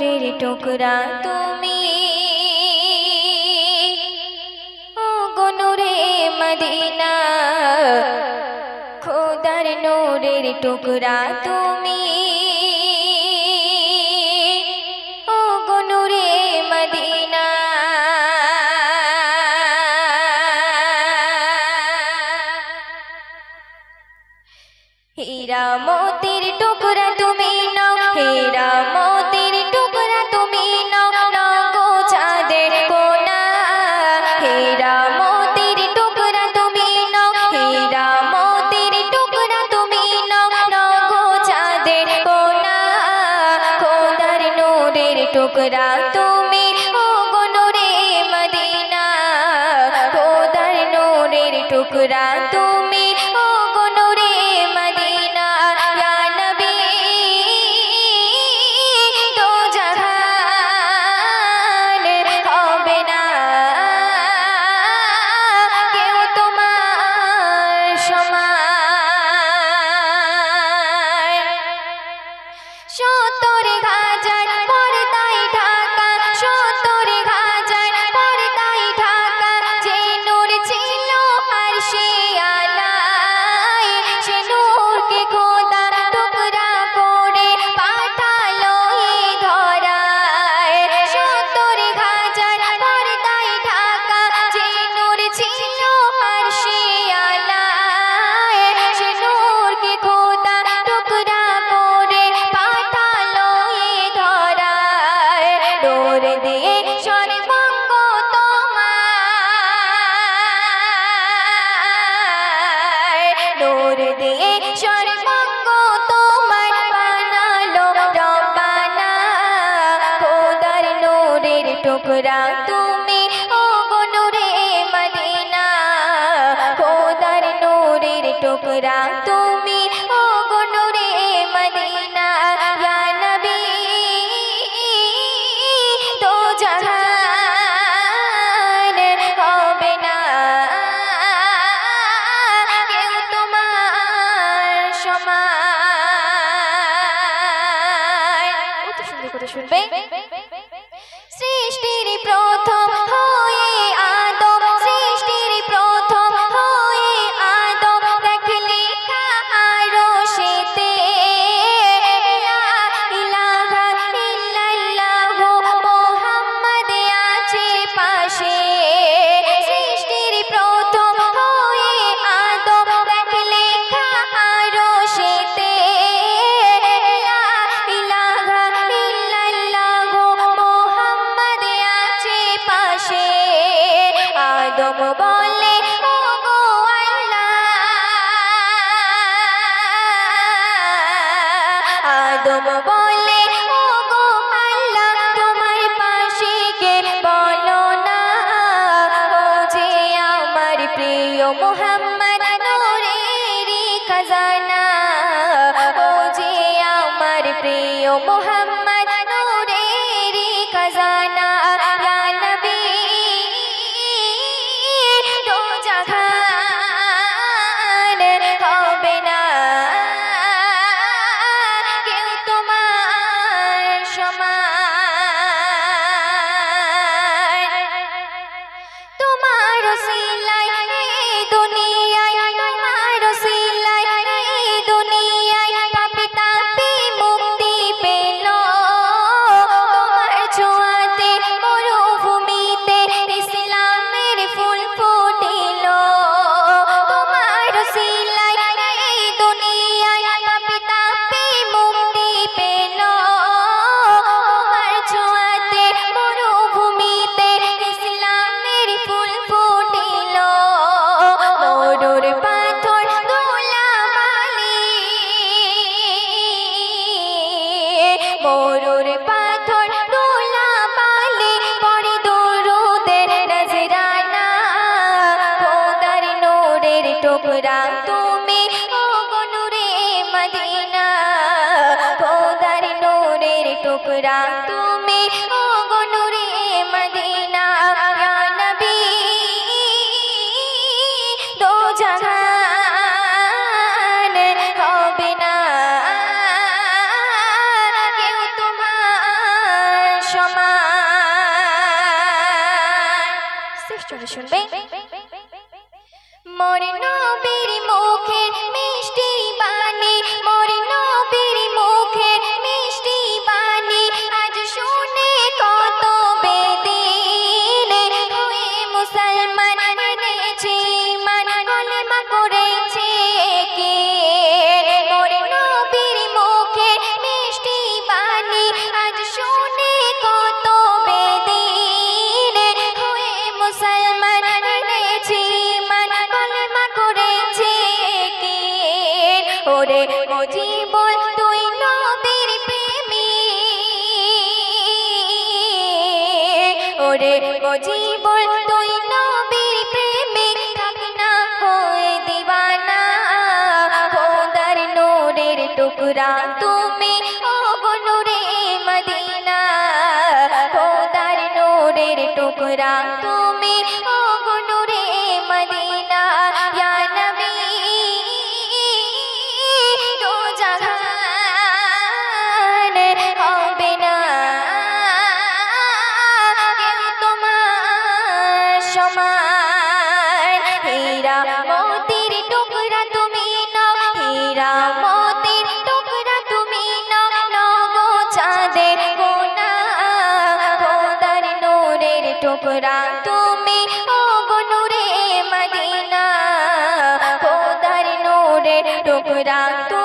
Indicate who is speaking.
Speaker 1: নূরের টুকরা তুমি, ও গো নূরে মদিনা, খোদার নূরের টুকরা তুমি, ও গো নূরে মদিনা। হীরা মোতির টুকরা তুমি নাও, হীরা মোতির টুকরা তুমি নাও, নাও গো চাঁদের কোনা। হীরা মোতির টুকরা তুমি নাও, হীরা মোতির টুকরা তুমি নাও, নাও গো চাঁদের কোনা। খোদার নূরের টুকরা তুমি, ও গো নূরে মদিনা, খোদার নূরের টুকরা তুমি, ও গো নূরে মদিনা। ইয়া নবী দো জাহান হবে না কেউ তোমার সমান। 70,000 পর্দায় ঢাকা, 70,000 পর্দায় ঢাকা, যে নূর ছিল আরশে আলায়, সে নূরকে খোদা টুকরা করে পাঠালো এই ধরায়। 70,000 পর্দায় ঢাকা, যে নূর ছিল আরশে আলায়, সে নূরকে খোদা টুকরা করে পাঠালো এই ধরায়। নূর দিয়ে সর্বাঙ্গ তোমার, নূর দিয়ে সর্বাঙ্গ তোমার বানালো রব্বানা। খোদার নূরের টুকরা তুমি, ও গো নূরে মদিনা, খোদার নূরের টুকরা তুমি, ও গো নূরে মদিনা। ইয়া নবী দো জাহান হবে না কেউ তোমার সমান। কত সুন্দর করে শুনবে। সৃষ্টির প্রথম হয়ে আদম, সৃষ্টির প্রথম হয়ে আদম, দেখ লেখা আরশেতে লা ইলাহা ইল্লাল্লাহু মুহাম্মদ আছে পাশে। সৃষ্টির প্রথম হয়ে আদম, দেখ লেখা আরশেতে লা ইলাহা ইল্লাল্লাহু মুহাম্মদ আছে পাশে। আদম বলে ও গো আল্লাহ, আদম বলে ও গো আল্লাহ, তোমার পাশে কে বলো না, ও যে আমার প্রিয় মুহাম্মদ নূরেরই খাজানা, ও যে আমার প্রিয় মুহাম্মদ নূরেরই খাজানা। ইয়া নবী দো জাহান হবে না কেউ তোমার সমান। তোমার ওসিলায় এই দুনিয়ায়, তোমার ওসিলায় এই দুনিয়ায় পাপী তাপী মুক্তি পেল। তোমার ছোঁয়াতে মরুভূমিতে ইসলামের ফুল ফুটিল। তোমার ওসিলায় এই দুনিয়ায় পাপী তাপী মুক্তি পেল। তোমার ছোঁয়াতে মরুভূমিতে ইসলামের ফুল ফুটিল। মরুর পাথর ধুলাবালি, মরুর পাথর ধুলাবালি, পড়ে দরুদের নজরানা। খোদার নূরের টুকরা তুমি, ও গো নূরে মদিনা, খোদার নূরের টুকরা তুমি, ও গো নূরে মদিনা। ইয়া নবী দো জাহান হবে না কেউ তোমার করে শুনবে। মোর নবীর মুখের মিষ্টি বাণী, মোর নবীর মুখের মিষ্টি বাণী, আজ শুনে কত বেদিন হয়ে মুসলমান এনেছে মান, কলেমা করেছে কে। মোর নবীর মুখের মিষ্টি বাণী, আজ শুনে কত বেদিন হয়ে মুসলমান এনেছে মান, কলেমা করেছে কে। ওরে মুজিবুল তুই নবীর প্রেমী, ওরে মুজিবুল তুই নবীর প্রেমী, থাক না হয়ে দিওয়ানা। খোদার নূরের টুকরা তুমি, ও গো নূরে মদিনা। খোদার নূরের টুকরা তুমি, ও গো নূরে মদিনা। ইয়া নবী দো জাহান হবে না কেউ তোমার সমান। হীরা মোতির টুকরা তুমি নাও, হীরা মোতির টুকরা তুমি নাও, নগো চাঁদের কোনা। খোদার নূরের টুকরা তুমি, ও গো নূরে মদিনা। খোদার নূরের টুকরা তুমি।